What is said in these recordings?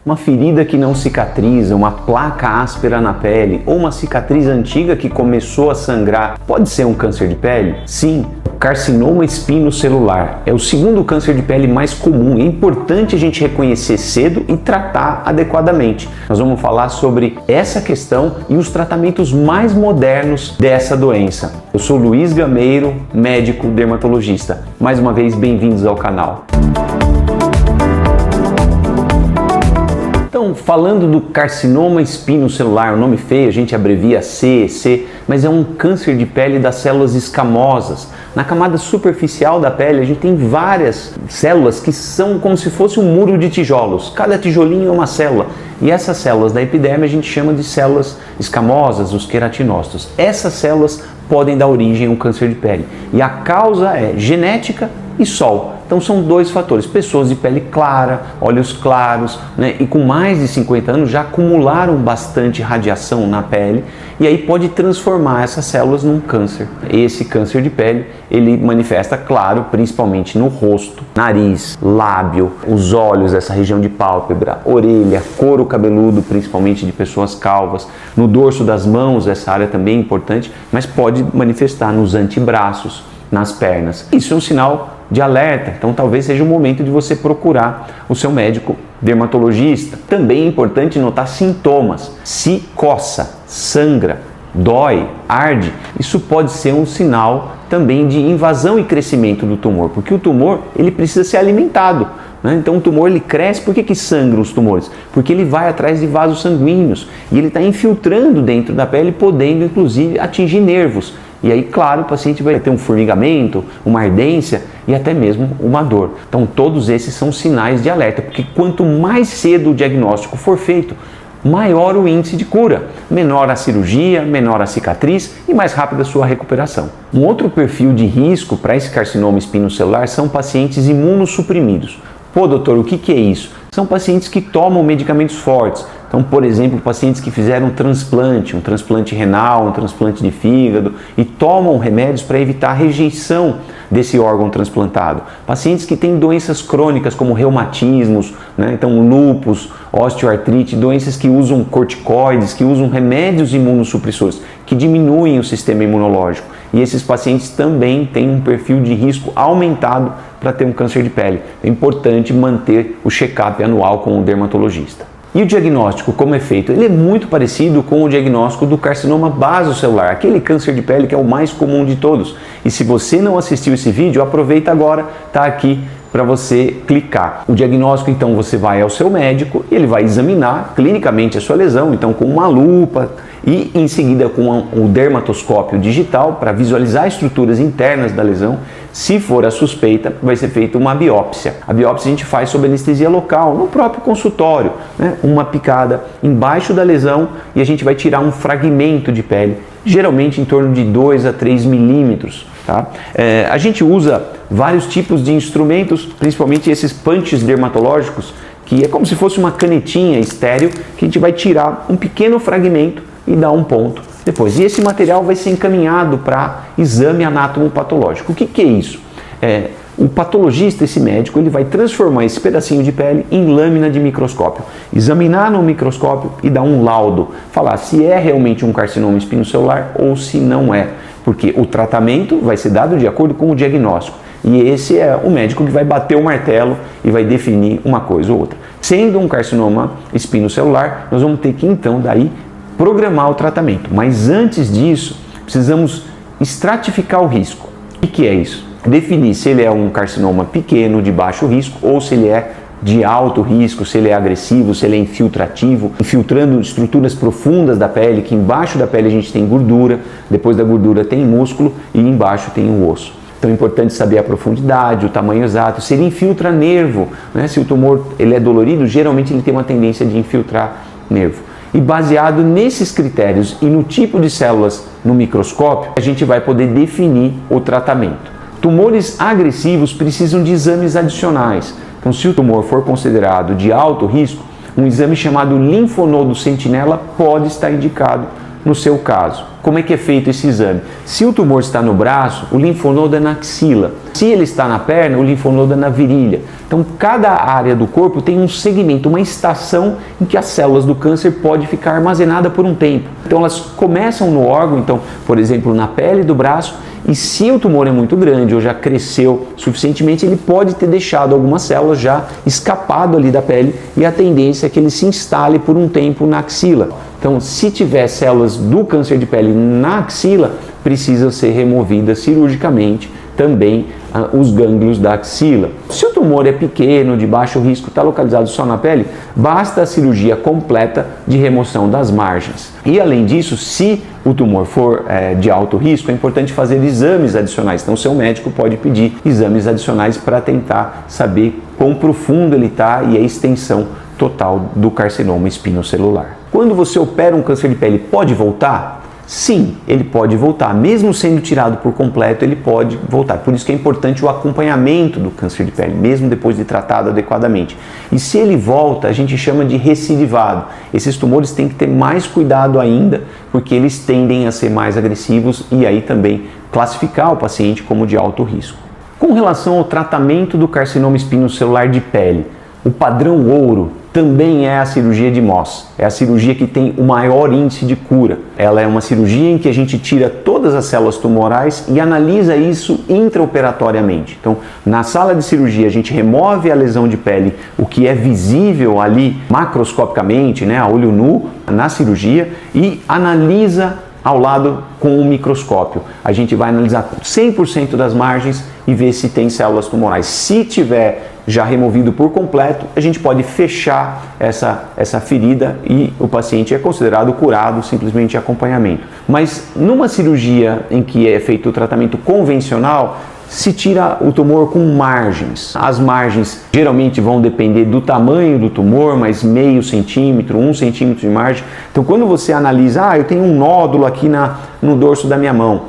Uma ferida que não cicatriza, uma placa áspera na pele ou uma cicatriz antiga que começou a sangrar pode ser um câncer de pele? Sim. Carcinoma espinocelular é o segundo câncer de pele mais comum. É importante a gente reconhecer cedo e tratar adequadamente. Nós vamos falar sobre essa questão e os tratamentos mais modernos dessa doença. Eu sou Luiz Gameiro, médico dermatologista. Mais uma vez, bem-vindos ao canal. Então, falando do carcinoma espinocelular, o nome feio, a gente abrevia CEC, mas é um câncer de pele das células escamosas. Na camada superficial da pele, a gente tem várias células que são como se fosse um muro de tijolos. Cada tijolinho é uma célula. E essas células da epiderme a gente chama de células escamosas, os queratinócitos. Essas células podem dar origem a um câncer de pele. E a causa é genética e sol. Então são dois fatores, pessoas de pele clara, olhos claros, né, e com mais de 50 anos já acumularam bastante radiação na pele e aí pode transformar essas células num câncer. Esse câncer de pele, ele manifesta, claro, principalmente no rosto, nariz, lábio, os olhos, essa região de pálpebra, orelha, couro cabeludo, principalmente de pessoas calvas, no dorso das mãos, essa área também é importante, mas pode manifestar nos antebraços, nas pernas. Isso é um sinal de alerta, então talvez seja o momento de você procurar o seu médico dermatologista. Também é importante notar sintomas. Se coça, sangra, dói, arde, isso pode ser um sinal também de invasão e crescimento do tumor, porque o tumor ele precisa ser alimentado. Então o tumor ele cresce, por que sangram os tumores? Porque ele vai atrás de vasos sanguíneos e ele está infiltrando dentro da pele, podendo inclusive atingir nervos. E aí, claro, o paciente vai ter um formigamento, uma ardência e até mesmo uma dor. Então todos esses são sinais de alerta, porque quanto mais cedo o diagnóstico for feito, maior o índice de cura, menor a cirurgia, menor a cicatriz e mais rápida a sua recuperação. Um outro perfil de risco para esse carcinoma espinocelular são pacientes imunossuprimidos. Pô, doutor, o que é isso? São pacientes que tomam medicamentos fortes. Então, por exemplo, pacientes que fizeram um transplante renal, um transplante de fígado e tomam remédios para evitar a rejeição desse órgão transplantado. Pacientes que têm doenças crônicas como reumatismos, né? Então lúpus, osteoartrite, doenças que usam corticoides, que usam remédios imunossupressores, que diminuem o sistema imunológico. E esses pacientes também têm um perfil de risco aumentado para ter um câncer de pele. É importante manter o check-up anual com o dermatologista. E o diagnóstico, como é feito? Ele é muito parecido com o diagnóstico do carcinoma basocelular, aquele câncer de pele que é o mais comum de todos. E se você não assistiu esse vídeo, aproveita agora, tá aqui para você clicar. O diagnóstico, então, você vai ao seu médico, ele vai examinar clinicamente a sua lesão, então com uma lupa e em seguida com o dermatoscópio digital para visualizar estruturas internas da lesão. Se for a suspeita, vai ser feita uma biópsia. A biópsia a gente faz sob anestesia local, no próprio consultório, né? Uma picada embaixo da lesão e a gente vai tirar um fragmento de pele, geralmente em torno de 2 a 3 milímetros. Tá? A gente usa vários tipos de instrumentos, principalmente esses punches dermatológicos, que é como se fosse uma canetinha estéril, que a gente vai tirar um pequeno fragmento e dar um ponto depois. E esse material vai ser encaminhado para exame anatomopatológico. O que é isso? O patologista, esse médico, ele vai transformar esse pedacinho de pele em lâmina de microscópio, examinar no microscópio e dar um laudo, falar se é realmente um carcinoma espinocelular ou se não é, porque o tratamento vai ser dado de acordo com o diagnóstico e esse é o médico que vai bater o martelo e vai definir uma coisa ou outra. Sendo um carcinoma espinocelular, nós vamos ter que então daí programar o tratamento, mas antes disso precisamos estratificar o risco. O que é isso? Definir se ele é um carcinoma pequeno, de baixo risco, ou se ele é de alto risco, se ele é agressivo, se ele é infiltrativo, infiltrando estruturas profundas da pele, que embaixo da pele a gente tem gordura, depois da gordura tem músculo e embaixo tem o osso. Então é importante saber a profundidade, o tamanho exato, se ele infiltra nervo, né? Se o tumor ele é dolorido, geralmente ele tem uma tendência de infiltrar nervo. E baseado nesses critérios e no tipo de células no microscópio, a gente vai poder definir o tratamento. Tumores agressivos precisam de exames adicionais. Então, se o tumor for considerado de alto risco, um exame chamado linfonodo sentinela pode estar indicado no seu caso. Como é que é feito esse exame? Se o tumor está no braço, o linfonodo é na axila. Se ele está na perna, o linfonodo é na virilha. Então, cada área do corpo tem um segmento, uma estação em que as células do câncer podem ficar armazenadas por um tempo. Então, elas começam no órgão, então, por exemplo, na pele do braço, e se o tumor é muito grande ou já cresceu suficientemente, ele pode ter deixado algumas células já escapado ali da pele e a tendência é que ele se instale por um tempo na axila. Então, se tiver células do câncer de pele na axila, precisa ser removida cirurgicamente também os gânglios da axila. Se o tumor é pequeno, de baixo risco, está localizado só na pele, basta a cirurgia completa de remoção das margens. E além disso, se o tumor for de alto risco, é importante fazer exames adicionais. Então, seu médico pode pedir exames adicionais para tentar saber quão profundo ele está e a extensão total do carcinoma espinocelular. Quando você opera um câncer de pele, pode voltar? Sim, ele pode voltar. Mesmo sendo tirado por completo, ele pode voltar. Por isso que é importante o acompanhamento do câncer de pele, mesmo depois de tratado adequadamente. E se ele volta, a gente chama de recidivado. Esses tumores têm que ter mais cuidado ainda, porque eles tendem a ser mais agressivos e aí também classificar o paciente como de alto risco. Com relação ao tratamento do carcinoma espinocelular de pele, o padrão ouro também é a cirurgia de Mohs. É a cirurgia que tem o maior índice de cura. Ela é uma cirurgia em que a gente tira todas as células tumorais e analisa isso intraoperatoriamente. Então, na sala de cirurgia, a gente remove a lesão de pele, o que é visível ali macroscopicamente, a olho nu, na cirurgia, e analisa ao lado com um microscópio. A gente vai analisar 100% das margens e ver se tem células tumorais. Se tiver já removido por completo, a gente pode fechar essa ferida e o paciente é considerado curado, simplesmente acompanhamento. Mas numa cirurgia em que é feito o tratamento convencional, se tira o tumor com margens. As margens geralmente vão depender do tamanho do tumor, mas meio centímetro, 1 centímetro de margem. Então, quando você analisa, eu tenho um nódulo aqui no dorso da minha mão,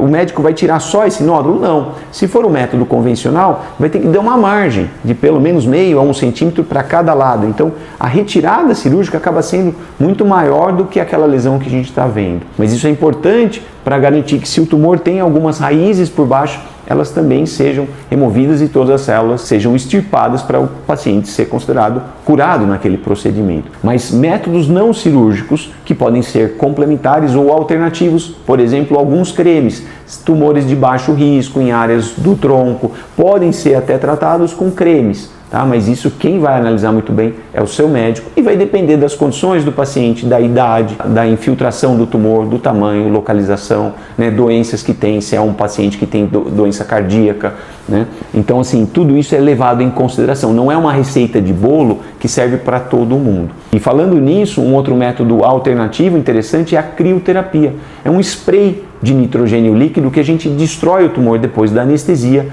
o médico vai tirar só esse nódulo? Não. Se for o método convencional, vai ter que dar uma margem de pelo menos meio a 1 centímetro para cada lado. Então, a retirada cirúrgica acaba sendo muito maior do que aquela lesão que a gente está vendo. Mas isso é importante para garantir que se o tumor tem algumas raízes por baixo, elas também sejam removidas e todas as células sejam extirpadas para o paciente ser considerado curado naquele procedimento. Mas métodos não cirúrgicos que podem ser complementares ou alternativos, por exemplo, alguns cremes, tumores de baixo risco em áreas do tronco, podem ser até tratados com cremes. Tá? Mas isso quem vai analisar muito bem é o seu médico e vai depender das condições do paciente, da idade, da infiltração do tumor, do tamanho, localização, doenças que tem, se é um paciente que tem doença cardíaca. Então, assim, tudo isso é levado em consideração. Não é uma receita de bolo que serve para todo mundo. E falando nisso, um outro método alternativo interessante é a crioterapia. É um spray de nitrogênio líquido que a gente destrói o tumor depois da anestesia,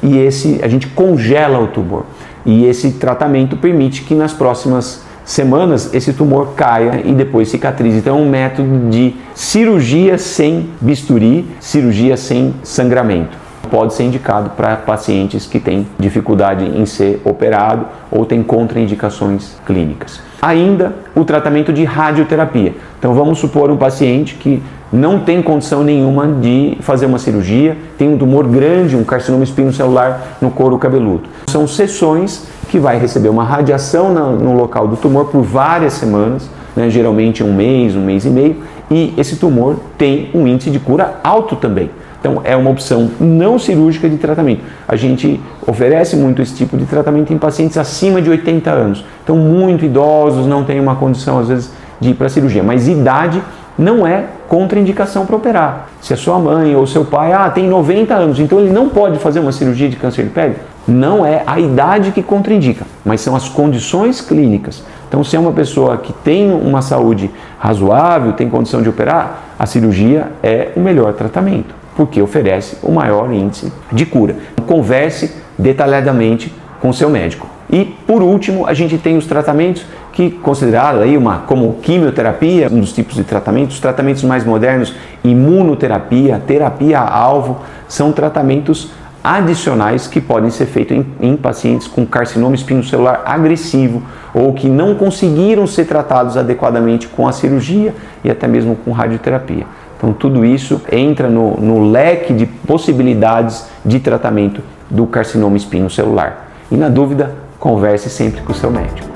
e a gente congela o tumor. E esse tratamento permite que nas próximas semanas esse tumor caia e depois cicatrize. Então é um método de cirurgia sem bisturi, cirurgia sem sangramento. Pode ser indicado para pacientes que têm dificuldade em ser operado ou têm contraindicações clínicas. Ainda o tratamento de radioterapia. Então vamos supor um paciente que não tem condição nenhuma de fazer uma cirurgia, tem um tumor grande, um carcinoma espinocelular no couro cabeludo. São sessões que vai receber uma radiação no local do tumor por várias semanas, geralmente um mês e meio, e esse tumor tem um índice de cura alto também. Então é uma opção não cirúrgica de tratamento. A gente oferece muito esse tipo de tratamento em pacientes acima de 80 anos. Então muito idosos, não têm uma condição às vezes de ir para a cirurgia, mas idade não é contraindicação para operar. Se a sua mãe ou seu pai tem 90 anos, então ele não pode fazer uma cirurgia de câncer de pele, não é a idade que contraindica, mas são as condições clínicas. Então, se é uma pessoa que tem uma saúde razoável, tem condição de operar, a cirurgia é o melhor tratamento, porque oferece o maior índice de cura. Converse detalhadamente com o seu médico. E, por último, a gente tem os tratamentos que considerados aí como quimioterapia, um dos tipos de tratamentos, os tratamentos mais modernos, imunoterapia, terapia-alvo, são tratamentos adicionais que podem ser feitos em pacientes com carcinoma espinocelular agressivo ou que não conseguiram ser tratados adequadamente com a cirurgia e até mesmo com radioterapia. Então tudo isso entra no leque de possibilidades de tratamento do carcinoma espinocelular. E na dúvida, converse sempre com o seu médico.